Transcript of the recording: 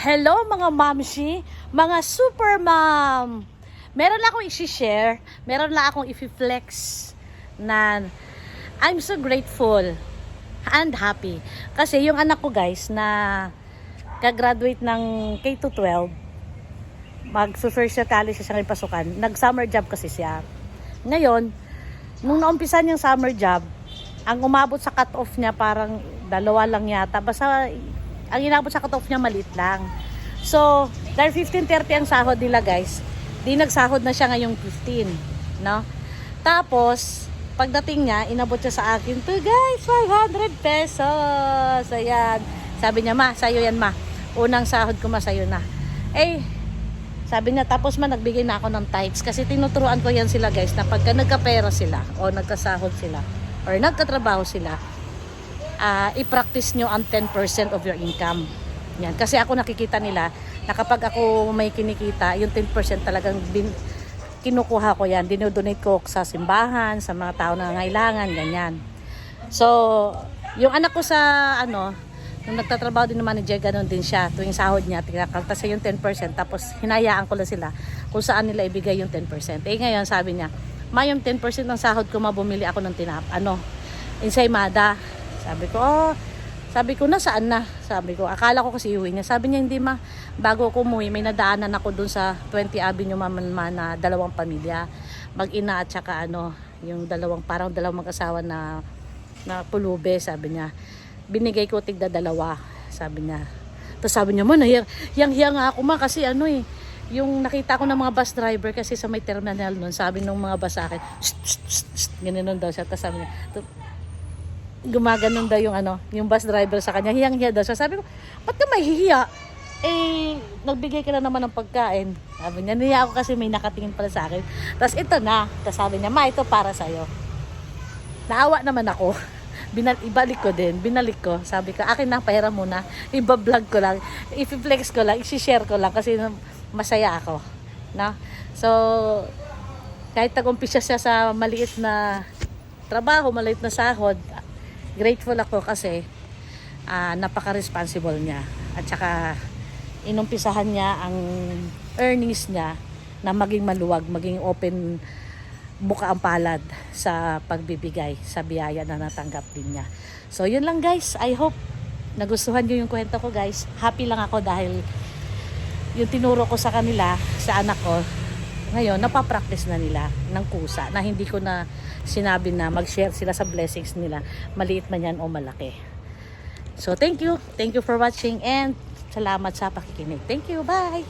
Hello mga mamshi, mga super mom. Meron lang akong i-share, meron lang akong i-flex na I'm so grateful and happy. Kasi yung anak ko guys na kagraduate ng K-12, mag-first year college siya ng pasukan, nag-summer job kasi siya. Ngayon, nung naumpisan yung summer job, ang umabot sa cut-off niya parang dalawa lang yata. Basta ang inabot sa cut-off niya maliit lang. So, dahil 15:30 ang sahod nila guys, di nagsahod na siya ngayong 15, no? Tapos, pagdating niya, inabot siya sa akin, to guys, 500 pesos. Ayan. Sabi niya, ma, sa'yo yan ma. Unang sahod ko ma, sa'yo na. Eh, sabi niya, tapos ma, nagbigay na ako ng tithes. Kasi tinuturuan ko yan sila guys, na pagka nagkapera sila, o nagkasahod sila, or nagkatrabaho sila, i-practice nyo ang 10% of your income. Yan. Kasi ako nakikita nila na kapag ako may kinikita, yung 10% talagang kinukuha ko yan. Dinodonate ko sa simbahan, sa mga tao na nangailangan, ganyan. So, yung anak ko sa nung nagtatrabaho din naman ni Jay, ganun din siya. Tuwing sahod niya, tinakaltas sa yung 10%. Tapos hinayaan ko lang sila kung saan nila ibigay yung 10%. Eh ngayon sabi niya, ma, yung 10% ng sahod ko, mabumili ako ng ensaymada. Sabi ko, nasaan na? Sabi ko, akala ko kasi iuwi niya. Sabi niya, hindi ma, bago ako umuwi, may nadaanan ako dun sa 20 Avenue Mamanman na dalawang pamilya. Mag-ina at saka yung parang dalawang mag-asawa na pulube, sabi niya. Binigay ko tigda dalawa, sabi niya. Tapos sabi niya, man, hiyang-hiya nga ako ma, kasi yung nakita ko ng mga bus driver kasi sa may terminal nun, sabi nung mga bus sa akin, ganoon daw siya. Tapos sabi niya, gumaganon daw yung bus driver sa kanya, hiyang-hiya daw siya. Sabi ko, ba't ka mahihiya? Eh, nagbigay ka na naman ng pagkain. Sabi niya, niya ako kasi may nakatingin pala sa akin. Tapos ito na. Tapos sabi niya, ma, ito para sa'yo. Naawa naman ako. Ibalik ko din. Binalik ko. Sabi ko, akin na, pahiram muna. Iba-vlog ko lang. I-flex ko lang. I-share ko lang kasi masaya ako. No? So, kahit tag-umpisa siya sa maliit na trabaho, maliit na sahod, grateful ako kasi napaka-responsible niya. At saka inumpisahan niya ang earnings niya na maging maluwag, maging open buka ang palad sa pagbibigay sa biyaya na natanggap din niya. So yun lang guys, I hope nagustuhan niyo yung kwento ko guys. Happy lang ako dahil yung tinuro ko sa kanila, sa anak ko, ngayon napapractice na nila ng kusa na hindi ko na sinabi na mag-share sila sa blessings nila, maliit man yan o malaki. So thank you for watching and salamat sa pakikinig. Thank you, bye!